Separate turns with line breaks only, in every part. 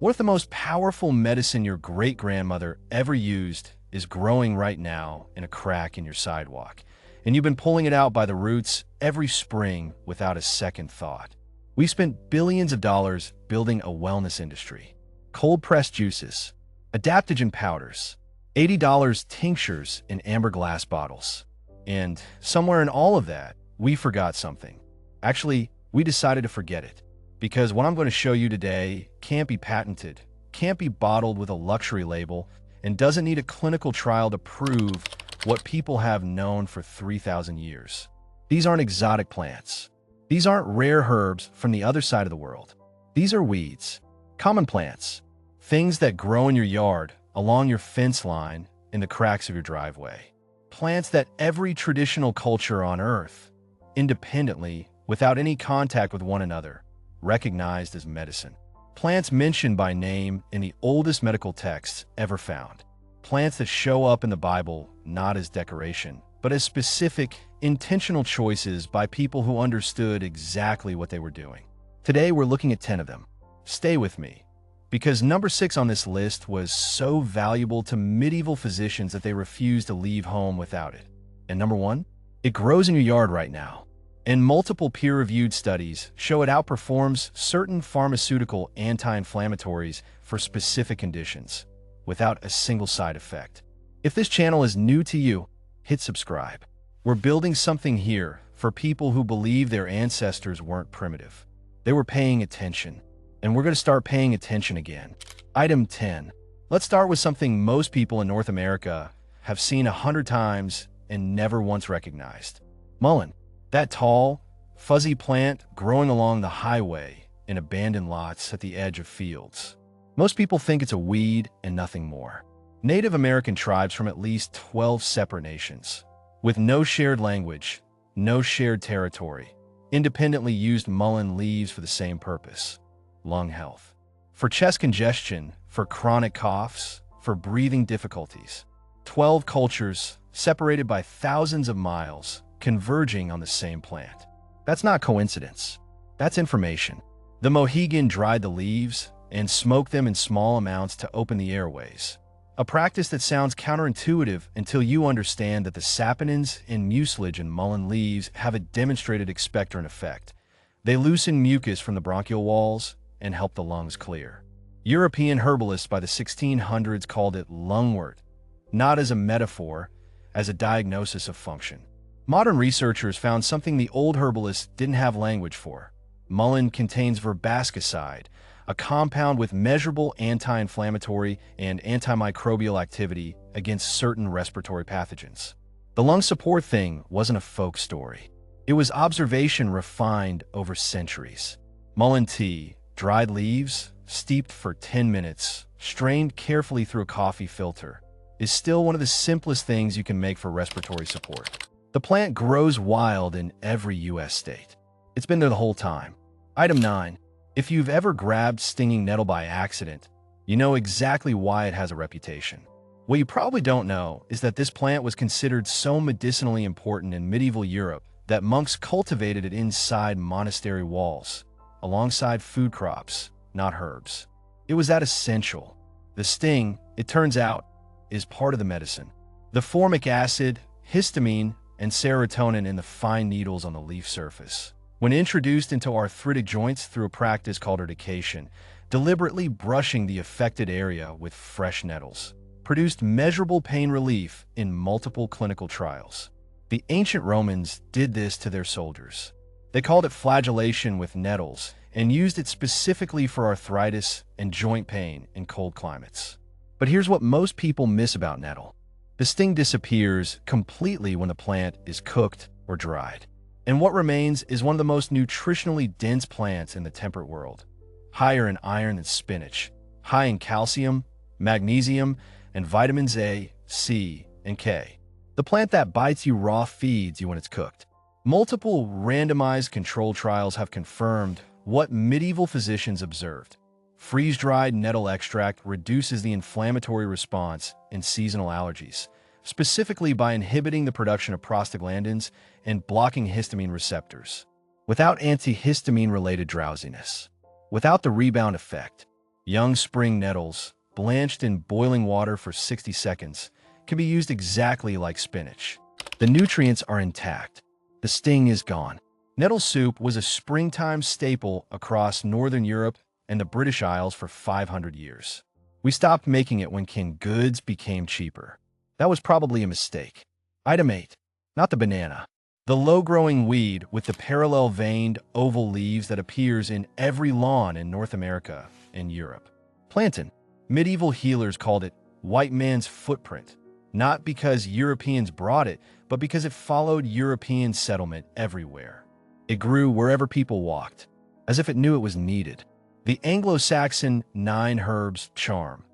What if the most powerful medicine your great-grandmother ever used is growing right now in a crack in your sidewalk, and you've been pulling it out by the roots every spring without a second thought? We spent billions of dollars building a wellness industry. Cold-pressed juices, adaptogen powders, $80 tinctures in amber glass bottles. And somewhere in all of that, we forgot something. Actually, we decided to forget it. Because what I'm going to show you today can't be patented, can't be bottled with a luxury label, and doesn't need a clinical trial to prove what people have known for 3,000 years. These aren't exotic plants. These aren't rare herbs from the other side of the world. These are weeds, common plants, things that grow in your yard, along your fence line, in the cracks of your driveway. Plants that every traditional culture on Earth, independently, without any contact with one another, recognized as medicine. Plants mentioned by name in the oldest medical texts ever found. Plants that show up in the Bible not as decoration, but as specific, intentional choices by people who understood exactly what they were doing. Today, we're looking at 10 of them. Stay with me, because number 6 on this list was so valuable to medieval physicians that they refused to leave home without it. And number 1, it grows in your yard right now. And multiple peer-reviewed studies show it outperforms certain pharmaceutical anti-inflammatories for specific conditions, without a single side effect. If this channel is new to you, hit subscribe. We're building something here for people who believe their ancestors weren't primitive. They were paying attention, and we're going to start paying attention again. Item 10. Let's start with something most people in North America have seen 100 times and never once recognized. Mullein. That tall, fuzzy plant growing along the highway in abandoned lots at the edge of fields. Most people think it's a weed and nothing more. Native American tribes from at least 12 separate nations, with no shared language, no shared territory, independently used mullein leaves for the same purpose: lung health. For chest congestion, for chronic coughs, for breathing difficulties. 12 cultures, separated by thousands of miles, converging on the same plant. That's not coincidence. That's information. The Mohegan dried the leaves and smoked them in small amounts to open the airways. A practice that sounds counterintuitive until you understand that the saponins and mucilage in mullein leaves have a demonstrated expectorant effect. They loosen mucus from the bronchial walls and help the lungs clear. European herbalists by the 1600s called it lungwort, not as a metaphor, as a diagnosis of function. Modern researchers found something the old herbalists didn't have language for. Mullein contains verbascicide, a compound with measurable anti-inflammatory and antimicrobial activity against certain respiratory pathogens. The lung support thing wasn't a folk story. It was observation refined over centuries. Mullein tea, dried leaves, steeped for 10 minutes, strained carefully through a coffee filter, is still one of the simplest things you can make for respiratory support. The plant grows wild in every U.S. state. It's been there the whole time. Item 9. If you've ever grabbed stinging nettle by accident, you know exactly why it has a reputation. What you probably don't know is that this plant was considered so medicinally important in medieval Europe that monks cultivated it inside monastery walls, alongside food crops, not herbs. It was that essential. The sting, it turns out, is part of the medicine. The formic acid, histamine, and serotonin in the fine needles on the leaf surface, when introduced into arthritic joints through a practice called urtication, deliberately brushing the affected area with fresh nettles, produced measurable pain relief in multiple clinical trials. The ancient Romans did this to their soldiers. They called it flagellation with nettles and used it specifically for arthritis and joint pain in cold climates. But here's what most people miss about nettle. The sting disappears completely when the plant is cooked or dried. And what remains is one of the most nutritionally dense plants in the temperate world. Higher in iron than spinach, high in calcium, magnesium, and vitamins A, C, and K. The plant that bites you raw feeds you when it's cooked. Multiple randomized controlled trials have confirmed what medieval physicians observed. Freeze-dried nettle extract reduces the inflammatory response in seasonal allergies, specifically by inhibiting the production of prostaglandins and blocking histamine receptors. Without antihistamine-related drowsiness. Without the rebound effect. Young spring nettles, blanched in boiling water for 60 seconds, can be used exactly like spinach. The nutrients are intact. The sting is gone. Nettle soup was a springtime staple across Northern Europe and the British Isles for 500 years. We stopped making it when canned goods became cheaper. That was probably a mistake. Item 8. Not the banana. The low-growing weed with the parallel-veined oval leaves that appears in every lawn in North America and Europe. Plantain. Medieval healers called it white man's footprint, not because Europeans brought it, but because it followed European settlement everywhere. It grew wherever people walked, as if it knew it was needed. The Anglo-Saxon 9 herbs charm,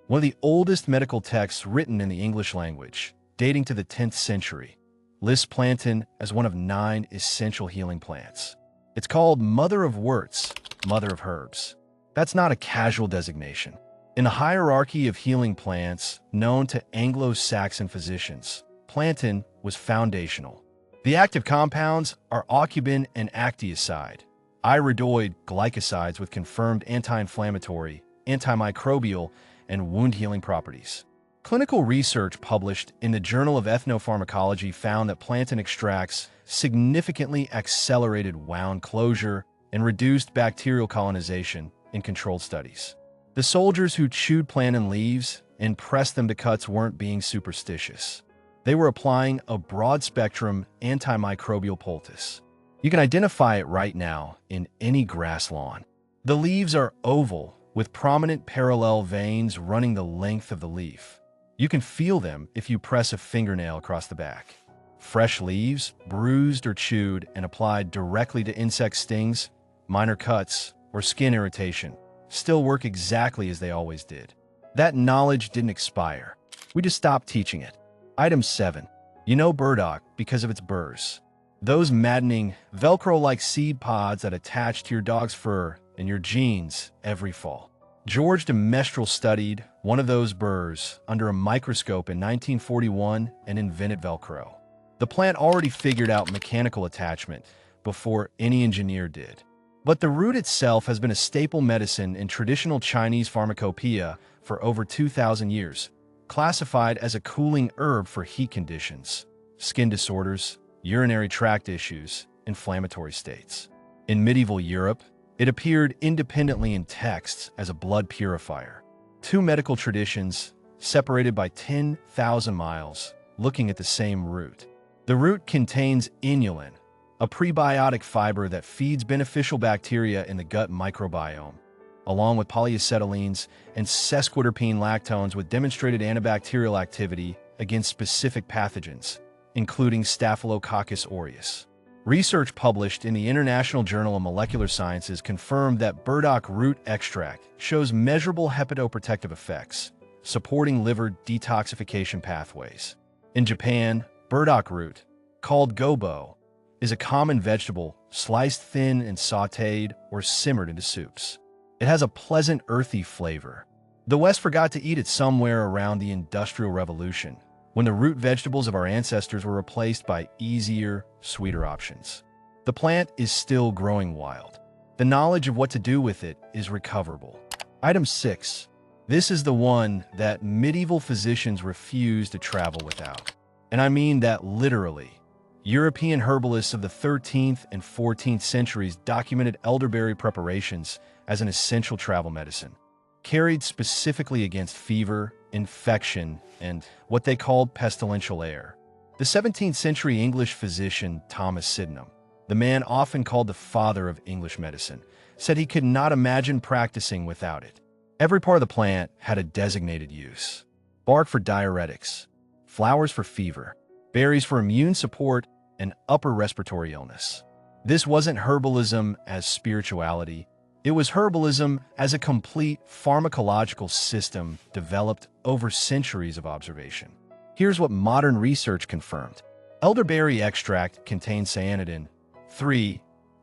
one of the oldest medical texts written in the English language, dating to the 10th century, lists plantain as one of 9 essential healing plants. It's called Mother of Worts, Mother of Herbs. That's not a casual designation. In the hierarchy of healing plants known to Anglo-Saxon physicians, plantain was foundational. The active compounds are aucubin and actiacide, iridoid glycosides with confirmed anti-inflammatory, antimicrobial, and wound-healing properties. Clinical research published in the Journal of Ethnopharmacology found that plantain extracts significantly accelerated wound closure and reduced bacterial colonization in controlled studies. The soldiers who chewed plantain leaves and pressed them to cuts weren't being superstitious. They were applying a broad-spectrum antimicrobial poultice. You can identify it right now in any grass lawn. The leaves are oval, with prominent parallel veins running the length of the leaf. You can feel them if you press a fingernail across the back. Fresh leaves, bruised or chewed and applied directly to insect stings, minor cuts, or skin irritation, still work exactly as they always did. That knowledge didn't expire. We just stopped teaching it. Item 7. You know burdock because of its burrs. Those maddening, Velcro-like seed pods that attach to your dog's fur and your jeans every fall. George de Mestral studied one of those burrs under a microscope in 1941 and invented Velcro. The plant already figured out mechanical attachment before any engineer did. But the root itself has been a staple medicine in traditional Chinese pharmacopoeia for over 2,000 years, classified as a cooling herb for heat conditions, skin disorders, urinary tract issues, inflammatory states. In medieval Europe, it appeared independently in texts as a blood purifier. Two medical traditions, separated by 10,000 miles, looking at the same root. The root contains inulin, a prebiotic fiber that feeds beneficial bacteria in the gut microbiome, along with polyacetylenes and sesquiterpene lactones with demonstrated antibacterial activity against specific pathogens, including Staphylococcus aureus. Research published in the International Journal of Molecular Sciences confirmed that burdock root extract shows measurable hepatoprotective effects, supporting liver detoxification pathways. In Japan, burdock root, called gobo, is a common vegetable sliced thin and sautéed or simmered into soups. It has a pleasant earthy flavor. The West forgot to eat it somewhere around the Industrial Revolution, when the root vegetables of our ancestors were replaced by easier, sweeter options. The plant is still growing wild. The knowledge of what to do with it is recoverable. Item 6. This is the one that medieval physicians refused to travel without. And I mean that literally. European herbalists of the 13th and 14th centuries documented elderberry preparations as an essential travel medicine, carried specifically against fever, infection, and what they called pestilential air. The 17th century English physician Thomas Sydenham, the man often called the father of English medicine, said he could not imagine practicing without it. Every part of the plant had a designated use. Bark for diuretics, flowers for fever, berries for immune support and upper respiratory illness. This wasn't herbalism as spirituality. It was herbalism as a complete pharmacological system developed over centuries of observation. Here's what modern research confirmed. Elderberry extract contains cyanidin, 3,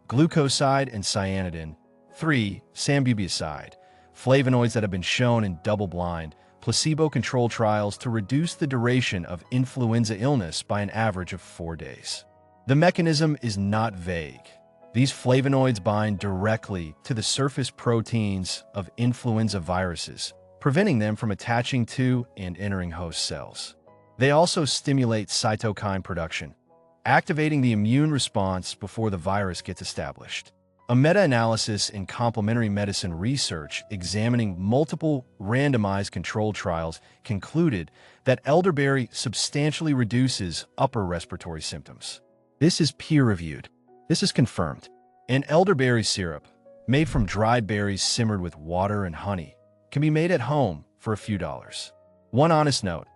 glucoside and cyanidin, 3, sambucoside, flavonoids that have been shown in double-blind, placebo-controlled trials to reduce the duration of influenza illness by an average of 4 days. The mechanism is not vague. These flavonoids bind directly to the surface proteins of influenza viruses, preventing them from attaching to and entering host cells. They also stimulate cytokine production, activating the immune response before the virus gets established. A meta-analysis in complementary medicine research examining multiple randomized controlled trials concluded that elderberry substantially reduces upper respiratory symptoms. This is peer-reviewed. This is confirmed. An elderberry syrup, made from dried berries simmered with water and honey, can be made at home for a few dollars. One honest note: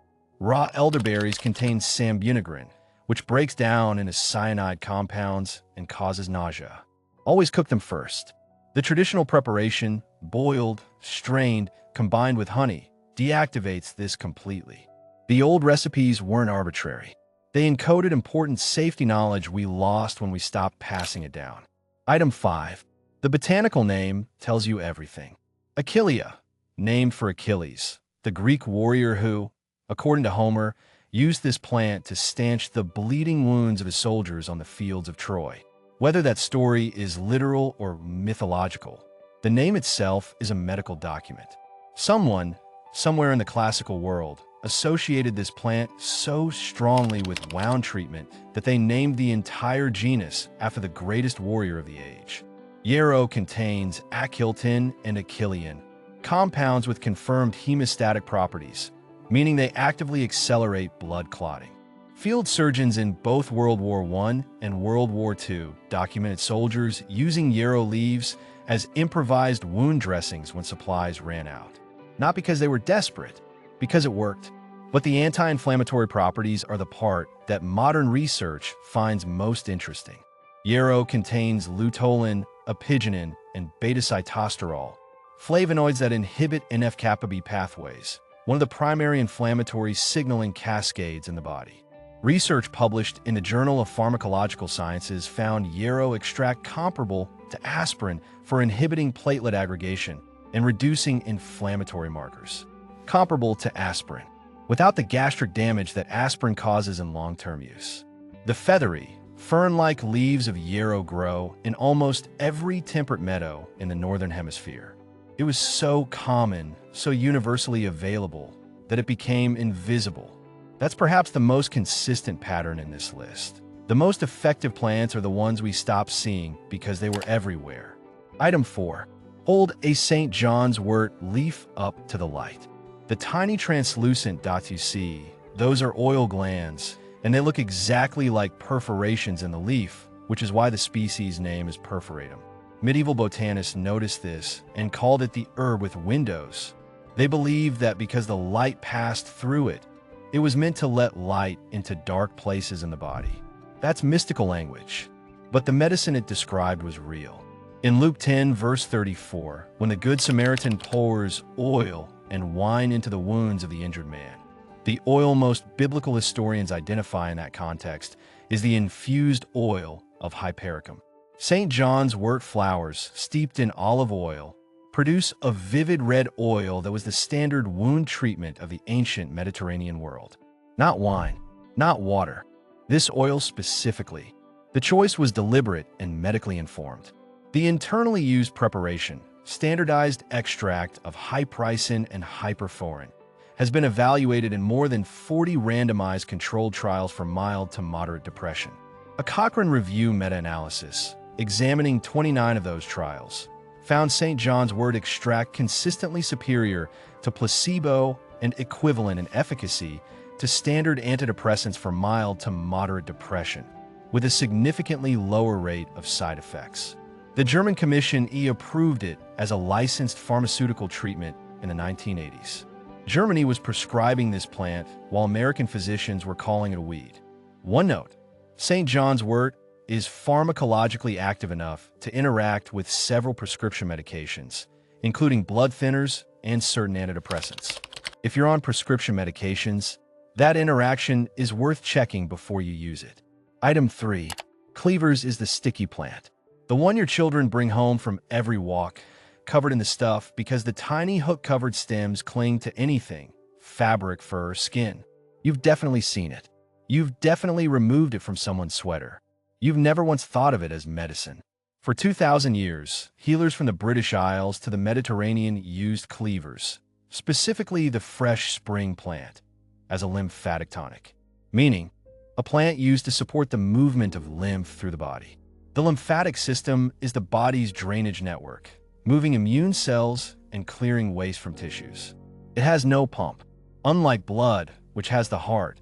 raw elderberries contain sambunagrin, which breaks down into cyanide compounds and causes nausea. Always cook them first. The traditional preparation, boiled, strained, combined with honey, deactivates this completely. The old recipes weren't arbitrary. They encoded important safety knowledge we lost when we stopped passing it down. Item 5. The botanical name tells you everything. Achillea, named for Achilles, the Greek warrior who, according to Homer, used this plant to stanch the bleeding wounds of his soldiers on the fields of Troy. Whether that story is literal or mythological, the name itself is a medical document. Someone, somewhere in the classical world, associated this plant so strongly with wound treatment that they named the entire genus after the greatest warrior of the age. Yarrow contains achiltin and achillean, compounds with confirmed hemostatic properties, meaning they actively accelerate blood clotting. Field surgeons in both World War I and World War II documented soldiers using yarrow leaves as improvised wound dressings when supplies ran out. Not because they were desperate, because it worked. But the anti-inflammatory properties are the part that modern research finds most interesting. Yarrow contains luteolin, apigenin, and beta-sitosterol, flavonoids that inhibit NF-kappa B pathways, one of the primary inflammatory signaling cascades in the body. Research published in the Journal of Pharmacological Sciences found yarrow extract comparable to aspirin for inhibiting platelet aggregation and reducing inflammatory markers. Comparable to aspirin, without the gastric damage that aspirin causes in long-term use. The feathery, fern-like leaves of yarrow grow in almost every temperate meadow in the Northern Hemisphere. It was so common, so universally available, that it became invisible. That's perhaps the most consistent pattern in this list. The most effective plants are the ones we stopped seeing because they were everywhere. Item 4. Hold a St. John's wort leaf up to the light. The tiny translucent dots you see, those are oil glands, and they look exactly like perforations in the leaf, which is why the species name is perforatum. Medieval botanists noticed this and called it the herb with windows. They believed that because the light passed through it, it was meant to let light into dark places in the body. That's mystical language, but the medicine it described was real. In Luke 10, verse 34, when the Good Samaritan pours oil and wine into the wounds of the injured man, the oil most biblical historians identify in that context is the infused oil of hypericum. St. John's wort flowers, steeped in olive oil, produce a vivid red oil that was the standard wound treatment of the ancient Mediterranean world. Not wine, not water. This oil specifically. The choice was deliberate and medically informed. The internally used preparation, standardized extract of hypericin and hyperforin, has been evaluated in more than 40 randomized controlled trials for mild to moderate depression. A Cochrane Review meta-analysis, examining 29 of those trials, found St. John's wort extract consistently superior to placebo and equivalent in efficacy to standard antidepressants for mild to moderate depression, with a significantly lower rate of side effects. The German Commission approved it as a licensed pharmaceutical treatment in the 1980s. Germany was prescribing this plant while American physicians were calling it a weed. One note: St. John's wort is pharmacologically active enough to interact with several prescription medications, including blood thinners and certain antidepressants. If you're on prescription medications, that interaction is worth checking before you use it. Item 3. Cleavers is the sticky plant. The one your children bring home from every walk, covered in the stuff because the tiny hook-covered stems cling to anything, fabric, fur, skin. You've definitely seen it. You've definitely removed it from someone's sweater. You've never once thought of it as medicine. For 2,000 years, healers from the British Isles to the Mediterranean used cleavers, specifically the fresh spring plant, as a lymphatic tonic, meaning a plant used to support the movement of lymph through the body. The lymphatic system is the body's drainage network, moving immune cells and clearing waste from tissues. It has no pump. Unlike blood, which has the heart,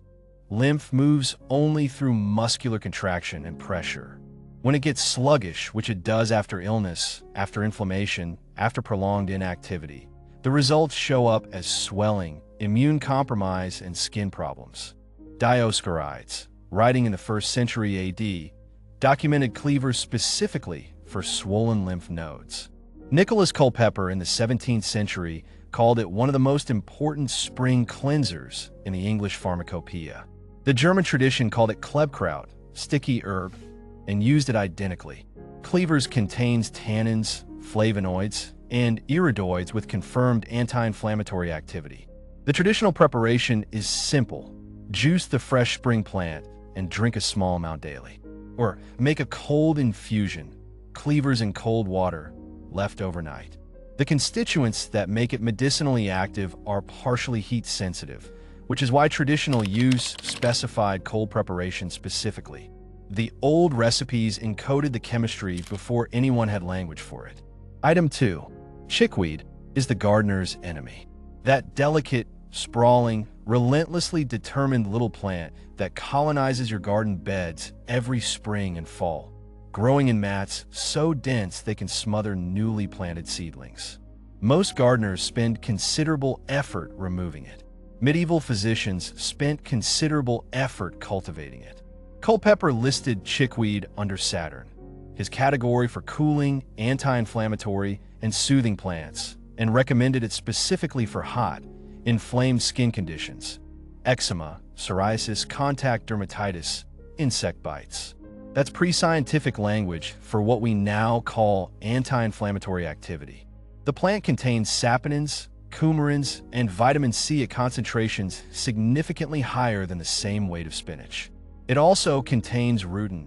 lymph moves only through muscular contraction and pressure. When it gets sluggish, which it does after illness, after inflammation, after prolonged inactivity, the results show up as swelling, immune compromise, and skin problems. Dioscorides, writing in the 1st century AD, documented cleavers specifically for swollen lymph nodes. Nicholas Culpeper in the 17th century called it one of the most important spring cleansers in the English pharmacopoeia. The German tradition called it Klebkraut, sticky herb, and used it identically. Cleavers contains tannins, flavonoids, and iridoids with confirmed anti-inflammatory activity. The traditional preparation is simple. Juice the fresh spring plant and drink a small amount daily. Or make a cold infusion, cleavers in cold water, left overnight. The constituents that make it medicinally active are partially heat sensitive, which is why traditional use specified cold preparation specifically. The old recipes encoded the chemistry before anyone had language for it. Item 2. Chickweed is the gardener's enemy. That delicate, sprawling, relentlessly determined little plant that colonizes your garden beds every spring and fall, growing in mats so dense they can smother newly planted seedlings. Most gardeners spend considerable effort removing it. Medieval physicians spent considerable effort cultivating it. Culpeper listed chickweed under Saturn, his category for cooling, anti-inflammatory, and soothing plants, and recommended it specifically for hot, inflamed skin conditions, eczema, psoriasis, contact dermatitis, insect bites. That's pre-scientific language for what we now call anti-inflammatory activity. The plant contains saponins, coumarins, and vitamin C at concentrations significantly higher than the same weight of spinach. It also contains rutin,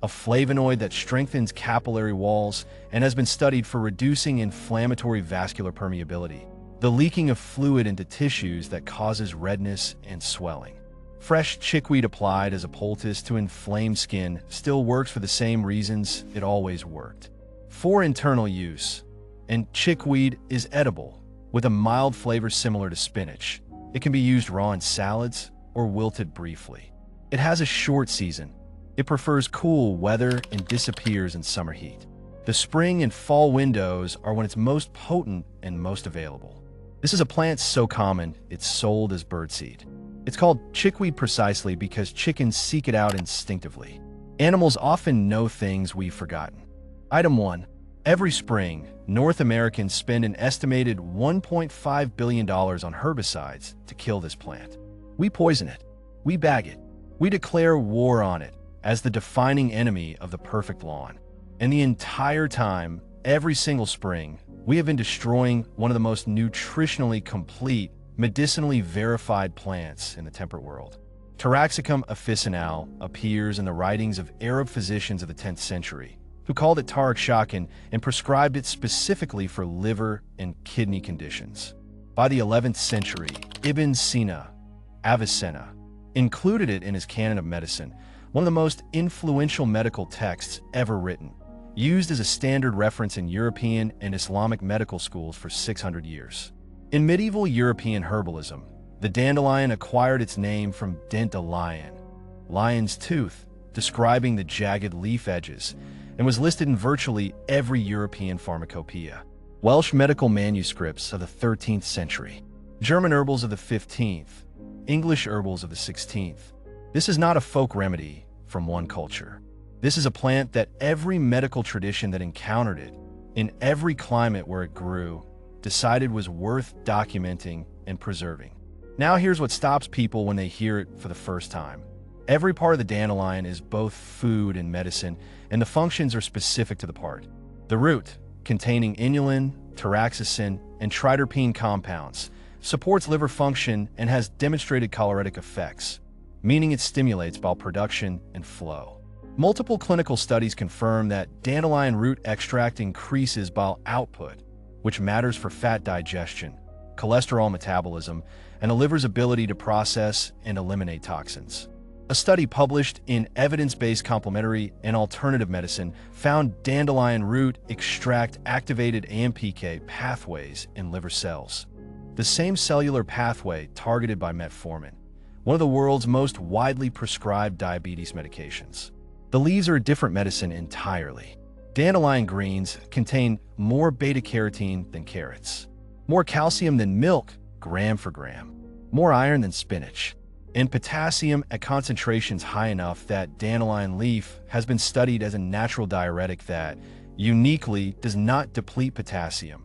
a flavonoid that strengthens capillary walls and has been studied for reducing inflammatory vascular permeability, the leaking of fluid into tissues that causes redness and swelling. Fresh chickweed applied as a poultice to inflamed skin still works for the same reasons it always worked. For internal use, and chickweed is edible, with a mild flavor similar to spinach. It can be used raw in salads or wilted briefly. It has a short season. It prefers cool weather and disappears in summer heat. The spring and fall windows are when it's most potent and most available. This is a plant so common, it's sold as birdseed. It's called chickweed precisely because chickens seek it out instinctively. Animals often know things we've forgotten. Item 1. Every spring, North Americans spend an estimated $1.5 billion on herbicides to kill this plant. We poison it. We bag it. We declare war on it as the defining enemy of the perfect lawn. And the entire time, every single spring, we have been destroying one of the most nutritionally complete, medicinally verified plants in the temperate world. Taraxacum officinale appears in the writings of Arab physicians of the 10th century, who called it tariq shakin and prescribed it specifically for liver and kidney conditions. By the 11th century, Ibn Sina, Avicenna, included it in his canon of medicine, one of the most influential medical texts ever written, used as a standard reference in European and Islamic medical schools for 600 years. In medieval European herbalism, the dandelion acquired its name from dent-a-lion, lion's tooth, describing the jagged leaf edges, and was listed in virtually every European pharmacopoeia. Welsh medical manuscripts of the 13th century, German herbals of the 15th, English herbals of the 16th. This is not a folk remedy from one culture. This is a plant that every medical tradition that encountered it, in every climate where it grew, decided was worth documenting and preserving. Now here's what stops people when they hear it for the first time. Every part of the dandelion is both food and medicine, and the functions are specific to the part. The root, containing inulin, taraxacin, and triterpene compounds, supports liver function and has demonstrated choleretic effects, meaning it stimulates bile production and flow. Multiple clinical studies confirm that dandelion root extract increases bile output, which matters for fat digestion, cholesterol metabolism, and the liver's ability to process and eliminate toxins. A study published in Evidence-Based Complementary and Alternative Medicine found dandelion root extract activated AMPK pathways in liver cells, the same cellular pathway targeted by metformin, one of the world's most widely prescribed diabetes medications. The leaves are a different medicine entirely. Dandelion greens contain more beta-carotene than carrots, more calcium than milk, gram for gram, more iron than spinach, and potassium at concentrations high enough that dandelion leaf has been studied as a natural diuretic that uniquely does not deplete potassium,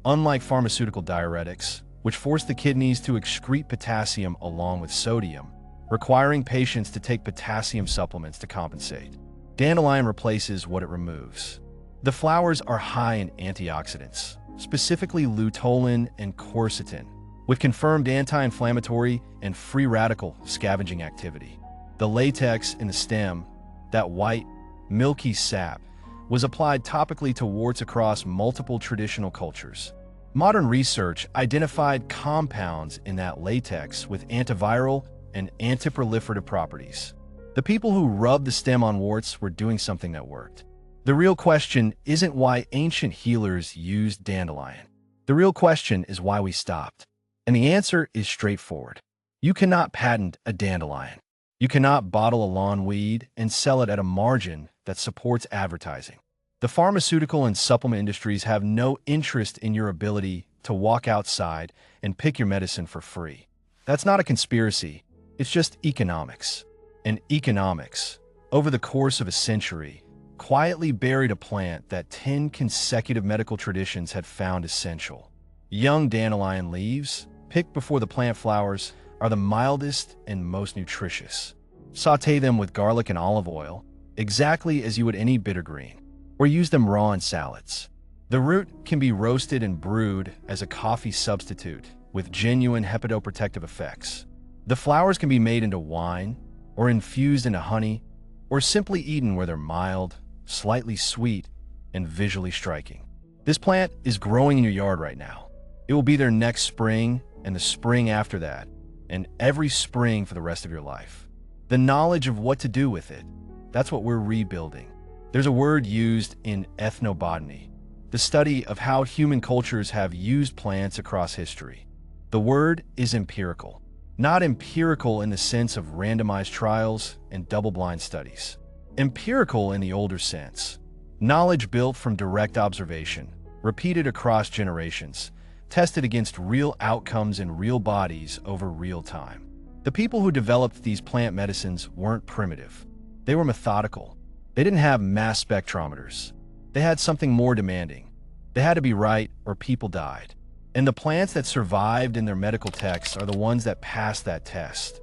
unlike pharmaceutical diuretics, which force the kidneys to excrete potassium along with sodium, requiring patients to take potassium supplements to compensate. Dandelion replaces what it removes. The flowers are high in antioxidants, specifically luteolin and quercetin, with confirmed anti-inflammatory and free radical scavenging activity. The latex in the stem, that white, milky sap, was applied topically to warts across multiple traditional cultures. Modern research identified compounds in that latex with antiviral and antiproliferative properties. The people who rubbed the stem on warts were doing something that worked. The real question isn't why ancient healers used dandelion. The real question is why we stopped. And the answer is straightforward. You cannot patent a dandelion. You cannot bottle a lawn weed and sell it at a margin that supports advertising. The pharmaceutical and supplement industries have no interest in your ability to walk outside and pick your medicine for free. That's not a conspiracy. It's just economics. And economics, over the course of a century, quietly buried a plant that 10 consecutive medical traditions had found essential. Young dandelion leaves, picked before the plant flowers, are the mildest and most nutritious. Sauté them with garlic and olive oil, exactly as you would any bitter green, or use them raw in salads. The root can be roasted and brewed as a coffee substitute with genuine hepatoprotective effects. The flowers can be made into wine, or infused into honey, or simply eaten where they're mild, slightly sweet, and visually striking. This plant is growing in your yard right now. It will be there next spring, and the spring after that, and every spring for the rest of your life. The knowledge of what to do with it, that's what we're rebuilding. There's a word used in ethnobotany, the study of how human cultures have used plants across history. The word is empirical. Not empirical in the sense of randomized trials and double-blind studies. Empirical in the older sense. Knowledge built from direct observation, repeated across generations, tested against real outcomes in real bodies over real time. The people who developed these plant medicines weren't primitive. They were methodical. They didn't have mass spectrometers. They had something more demanding. They had to be right or people died. And the plants that survived in their medical texts are the ones that passed that test.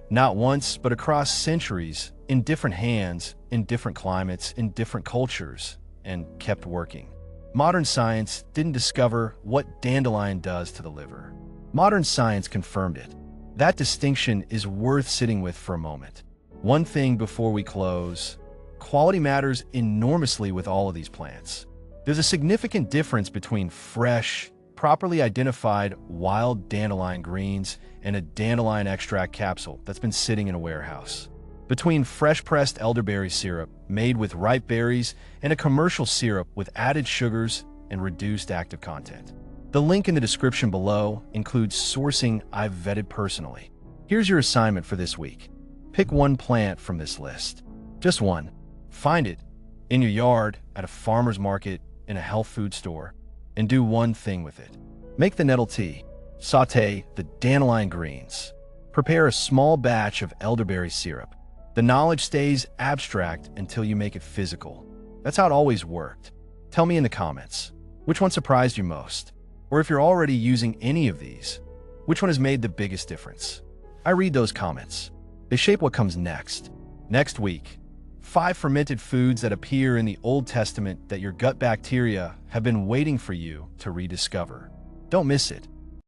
Not once, but across centuries, in different hands, in different climates, in different cultures, and kept working. Modern science didn't discover what dandelion does to the liver. Modern science confirmed it. That distinction is worth sitting with for a moment. One thing before we close: quality matters enormously with all of these plants. There's a significant difference between fresh, properly identified wild dandelion greens and a dandelion extract capsule that's been sitting in a warehouse. Between fresh-pressed elderberry syrup made with ripe berries and a commercial syrup with added sugars and reduced active content. The link in the description below includes sourcing I've vetted personally. Here's your assignment for this week. Pick one plant from this list. Just one. Find it in your yard, at a farmer's market, in a health food store, and do one thing with it. Make the nettle tea. Sauté the dandelion greens. Prepare a small batch of elderberry syrup. The knowledge stays abstract until you make it physical. That's how it always worked. Tell me in the comments, which one surprised you most? Or if you're already using any of these, which one has made the biggest difference? I read those comments. They shape what comes next. Next week, 5 fermented foods that appear in the Old Testament that your gut bacteria have been waiting for you to rediscover. Don't miss it.